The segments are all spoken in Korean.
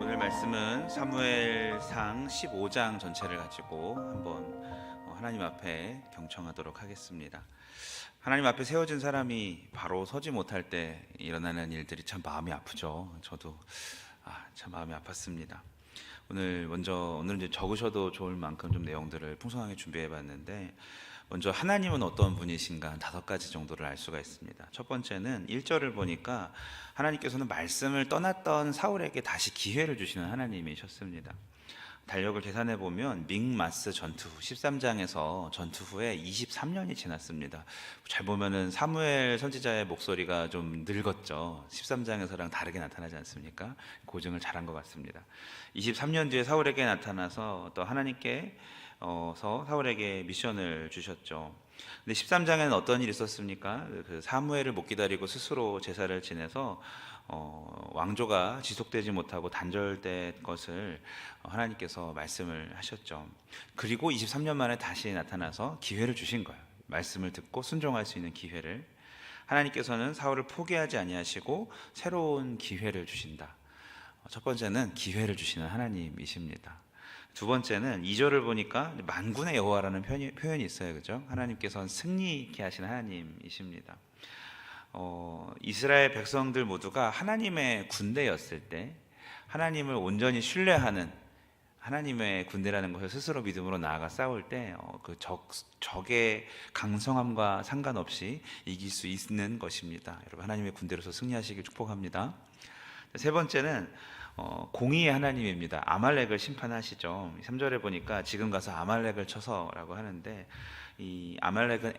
오늘 말씀은 사무엘상 15장 전체를 가지고 한번 하나님 앞에 경청하도록 하겠습니다. 하나님 앞에 세워진 사람이 바로 서지 못할 때 일어나는 일들이 참 마음이 아프죠. 저도 참 마음이 아팠습니다. 오늘은 이제 적으셔도 좋을 만큼 좀 내용들을 풍성하게 준비해봤는데, 먼저 하나님은 어떤 분이신가 한 5가지 정도를 알 수가 있습니다. 첫 번째는 1절을 보니까 하나님께서는 말씀을 떠났던 사울에게 다시 기회를 주시는 하나님이셨습니다. 달력을 계산해 보면 믹마스 전투 후 13장에서 전투 후에 23년이 지났습니다. 잘 보면은 사무엘 선지자의 목소리가 좀 늙었죠. 13장에서랑 다르게 나타나지 않습니까? 고증을 잘한 것 같습니다. 23년 뒤에 사울에게 나타나서 또 하나님께 사울에게 미션을 주셨죠. 근데 13장에는 어떤 일이 있었습니까? 그 사무엘을 못 기다리고 스스로 제사를 지내서 왕조가 지속되지 못하고 단절된 것을 하나님께서 말씀을 하셨죠. 그리고 23년 만에 다시 나타나서 기회를 주신 거예요. 말씀을 듣고 순종할 수 있는 기회를. 하나님께서는 사울을 포기하지 아니하시고 새로운 기회를 주신다. 첫 번째는 기회를 주시는 하나님이십니다. 두 번째는 2절을 보니까 만군의 여호와라는 표현이 있어요. 그죠? 하나님께서는 승리케 하시는 하나님이십니다. 이스라엘 백성들 모두가 하나님의 군대였을 때 하나님을 온전히 신뢰하는 하나님의 군대라는 것을 스스로 믿음으로 나아가 싸울 때 그 적의 강성함과 상관없이 이길 수 있는 것입니다. 여러분, 하나님의 군대로서 승리하시길 축복합니다. 세 번째는 공의의 하나님입니다. 아말렉을 심판하시죠. 3절에 보니까 지금 가서 아말렉을 쳐서라고 하는데, 이 아말렉은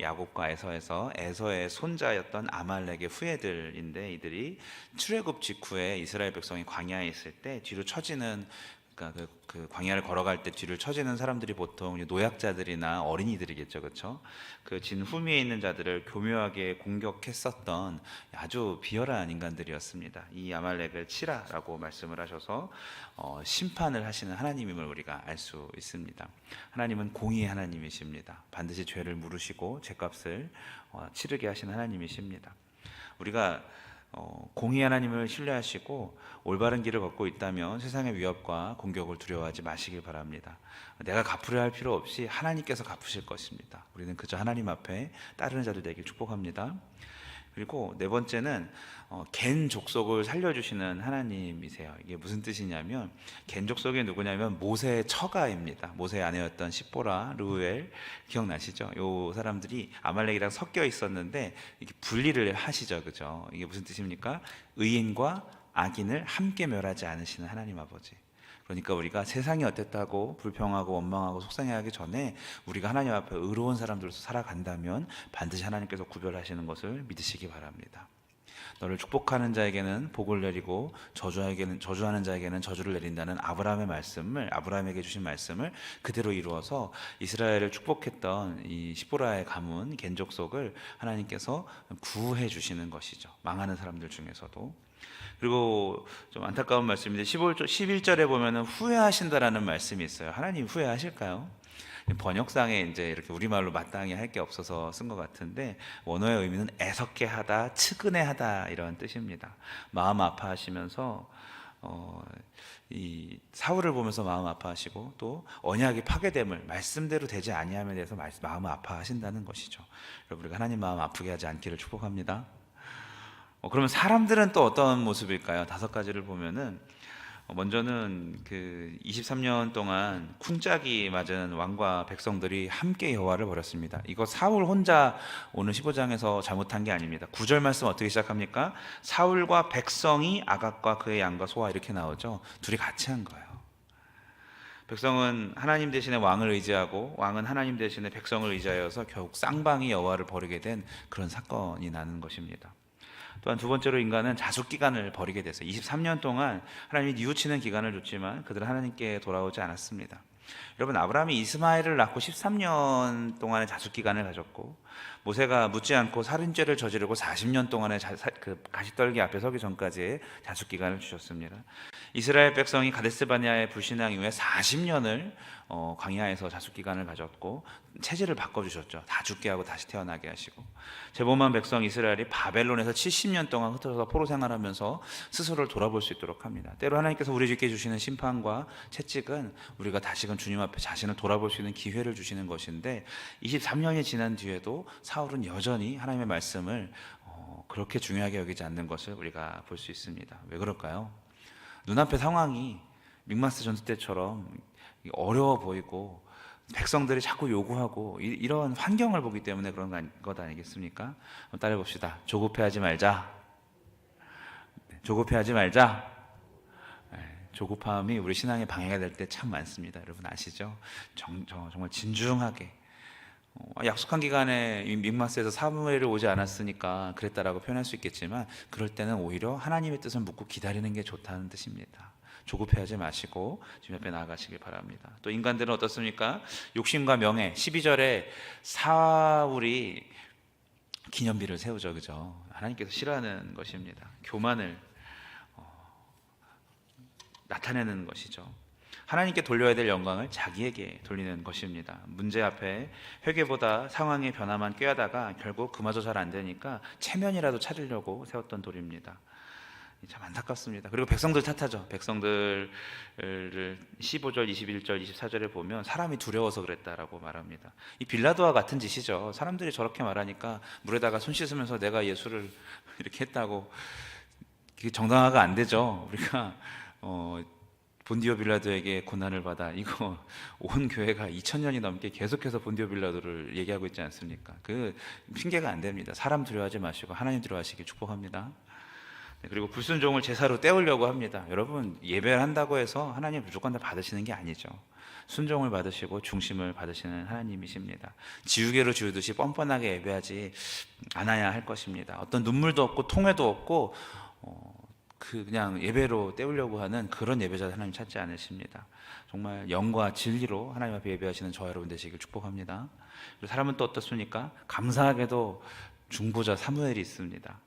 야곱과 에서의 손자였던 아말렉의 후예들인데, 이들이 출애굽 직후에 이스라엘 백성이 광야에 있을 때 뒤로 처지는, 그러니까 그 광야를 걸어갈 때 뒤를 처지는 사람들이 보통 노약자들이나 어린이들이겠죠, 그렇죠? 그 진후미에 있는 자들을 교묘하게 공격했었던 아주 비열한 인간들이었습니다. 이 아말렉을 치라라고 말씀을 하셔서 심판을 하시는 하나님임을 우리가 알 수 있습니다. 하나님은 공의의 하나님이십니다. 반드시 죄를 물으시고 죄값을 치르게 하시는 하나님이십니다. 우리가 공의 하나님을 신뢰하시고 올바른 길을 걷고 있다면 세상의 위협과 공격을 두려워하지 마시길 바랍니다. 내가 갚으려 할 필요 없이 하나님께서 갚으실 것입니다. 우리는 그저 하나님 앞에 따르는 자들 되길 축복합니다. 그리고 네 번째는 겐 족속을 살려주시는 하나님이세요. 이게 무슨 뜻이냐면, 겐 족속이 누구냐면 모세의 처가입니다. 모세의 아내였던 십보라, 르우엘 기억나시죠? 요 사람들이 아말렉이랑 섞여 있었는데 이게 분리를 하시죠, 그죠? 이게 무슨 뜻입니까? 의인과 악인을 함께 멸하지 않으시는 하나님 아버지. 그러니까 우리가 세상이 어땠다고 불평하고 원망하고 속상해하기 전에 우리가 하나님 앞에 의로운 사람들로서 살아간다면 반드시 하나님께서 구별하시는 것을 믿으시기 바랍니다. 너를 축복하는 자에게는 복을 내리고 저주하는 자에게는 저주를 내린다는 아브라함에게 주신 말씀을 그대로 이루어서 이스라엘을 축복했던 이 시보라의 가문 겐족속을 하나님께서 구해 주시는 것이죠. 망하는 사람들 중에서도. 그리고 좀 안타까운 말씀인데 11절에 보면은 후회하신다라는 말씀이 있어요. 하나님 후회하실까요? 번역상에 이제 이렇게 우리말로 마땅히 할 게 없어서 쓴 것 같은데, 원어의 의미는 애석해 하다, 측은해 하다 이런 뜻입니다. 마음 아파하시면서 이 사울을 보면서 마음 아파하시고, 또 언약이 파괴됨을 말씀대로 되지 아니함에 대해서 마음 아파하신다는 것이죠. 여러분, 우리가 하나님 마음 아프게 하지 않기를 축복합니다. 그러면 사람들은 또 어떤 모습일까요? 5가지를 보면은, 먼저는 그 23년 동안 쿵짝이 맞은 왕과 백성들이 함께 여호와를 버렸습니다. 이거 사울 혼자 오늘 15장에서 잘못한 게 아닙니다. 9절 말씀 어떻게 시작합니까? 사울과 백성이 아각과 그의 양과 소와 이렇게 나오죠. 둘이 같이 한 거예요. 백성은 하나님 대신에 왕을 의지하고 왕은 하나님 대신에 백성을 의지하여서 결국 쌍방이 여호와를 버리게 된 그런 사건이 나는 것입니다. 또한 두 번째로 인간은 자숙기간을 벌이게 됐어요. 23년 동안 하나님이 뉘우치는 기간을 줬지만 그들은 하나님께 돌아오지 않았습니다. 여러분, 아브라함이 이스마엘을 낳고 13년 동안의 자숙기간을 가졌고, 모세가 묻지 않고 살인죄를 저지르고 40년 동안의 그 가시떨기 앞에 서기 전까지의 자숙 기간을 주셨습니다. 이스라엘 백성이 가데스바네아의 불신앙 이후에 40년을 광야에서 자숙 기간을 가졌고 체질을 바꿔주셨죠. 다 죽게 하고 다시 태어나게 하시고, 제보만 백성 이스라엘이 바벨론에서 70년 동안 흩어져서 포로 생활하면서 스스로를 돌아볼 수 있도록 합니다. 때로 하나님께서 우리에게 주시는 심판과 채찍은 우리가 다시금 주님 앞에 자신을 돌아볼 수 있는 기회를 주시는 것인데, 23년이 지난 뒤에도 사울은 여전히 하나님의 말씀을 그렇게 중요하게 여기지 않는 것을 우리가 볼 수 있습니다. 왜 그럴까요? 눈앞의 상황이 믹마스 전투 때처럼 어려워 보이고 백성들이 자꾸 요구하고 이런 환경을 보기 때문에 그런 것 아니겠습니까? 따라해 봅시다. 조급해하지 말자. 조급해하지 말자. 조급함이 우리 신앙의 방해가 될 때 참 많습니다. 여러분 아시죠? 정말 진중하게, 약속한 기간에 믹마스에서 사무엘이 오지 않았으니까 그랬다라고 표현할 수 있겠지만, 그럴 때는 오히려 하나님의 뜻을 묻고 기다리는 게 좋다는 뜻입니다. 조급해하지 마시고 주님 앞에 나아가시길 바랍니다. 또 인간들은 어떻습니까? 욕심과 명예, 12절에 사울이 기념비를 세우죠, 그죠? 하나님께서 싫어하는 것입니다. 교만을 나타내는 것이죠. 하나님께 돌려야 될 영광을 자기에게 돌리는 것입니다. 문제 앞에 회개보다 상황의 변화만 꾀하다가 결국 그마저 잘 안 되니까 체면이라도 차리려고 세웠던 돌입니다. 참 안타깝습니다. 그리고 백성들 탓하죠. 백성들을 15절, 21절, 24절에 보면 사람이 두려워서 그랬다라고 말합니다. 이 빌라도와 같은 짓이죠. 사람들이 저렇게 말하니까 물에다가 손 씻으면서 내가 예수를 이렇게 했다고, 그게 정당화가 안 되죠. 우리가 본디오 빌라도에게 고난을 받아, 이거 온 교회가 2000년이 넘게 계속해서 본디오 빌라도를 얘기하고 있지 않습니까? 그 핑계가 안 됩니다. 사람 두려워하지 마시고 하나님 두려워하시길 축복합니다. 그리고 불순종을 제사로 때우려고 합니다. 여러분, 예배를 한다고 해서 하나님 무조건 다 받으시는 게 아니죠. 순종을 받으시고 중심을 받으시는 하나님이십니다. 지우개로 지우듯이 뻔뻔하게 예배하지 않아야 할 것입니다. 어떤 눈물도 없고 통회도 없고 그냥 예배로 때우려고 하는 그런 예배자 하나님 찾지 않으십니다. 정말 영과 진리로 하나님 앞에 예배하시는 저와 여러분 되시길 축복합니다. 그리고 사람은 또 어떻습니까? 감사하게도 중보자 사무엘이 있습니다.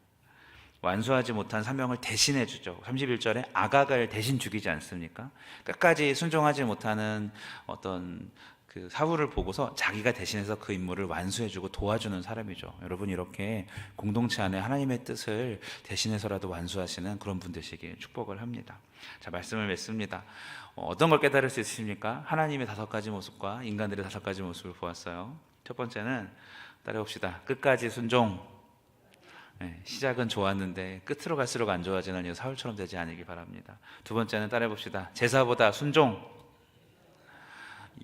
완수하지 못한 사명을 대신해 주죠. 31절에 아각을 대신 죽이지 않습니까? 끝까지 순종하지 못하는 어떤 그 사울을 보고서 자기가 대신해서 그 임무를 완수해주고 도와주는 사람이죠. 여러분, 이렇게 공동체 안에 하나님의 뜻을 대신해서라도 완수하시는 그런 분 되시길 축복을 합니다. 자, 말씀을 맺습니다. 어떤 걸 깨달을 수 있으십니까? 하나님의 5가지 모습과 인간들의 5가지 모습을 보았어요. 첫 번째는 따라해봅시다. 끝까지 순종. 시작은 좋았는데 끝으로 갈수록 안 좋아지는 이 사울처럼 되지 않으길 바랍니다. 두 번째는 따라해봅시다. 제사보다 순종,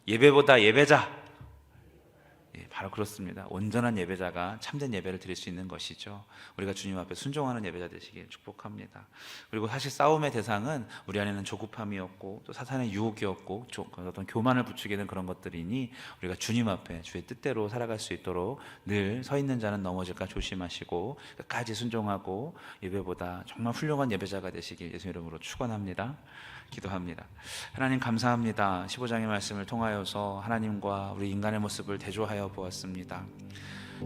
예배보다 예배자. 바로 그렇습니다. 온전한 예배자가 참된 예배를 드릴 수 있는 것이죠. 우리가 주님 앞에 순종하는 예배자 되시길 축복합니다. 그리고 사실 싸움의 대상은 우리 안에는 조급함이었고 또 사탄의 유혹이었고 어떤 교만을 부추기는 그런 것들이니, 우리가 주님 앞에 주의 뜻대로 살아갈 수 있도록 늘 서 있는 자는 넘어질까 조심하시고 끝까지 순종하고 예배보다 정말 훌륭한 예배자가 되시길 예수 이름으로 축원합니다. 기도합니다. 하나님 감사합니다. 15장의 말씀을 통하여서 하나님과 우리 인간의 모습을 대조하여 보았습니다.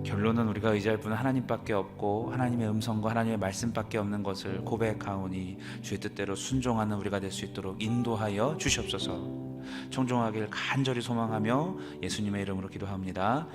결론은 우리가 의지할 분은 하나님밖에 없고 하나님의 음성과 하나님의 말씀밖에 없는 것을 고백하오니 주의 뜻대로 순종하는 우리가 될 수 있도록 인도하여 주시옵소서. 청종하길 간절히 소망하며 예수님의 이름으로 기도합니다.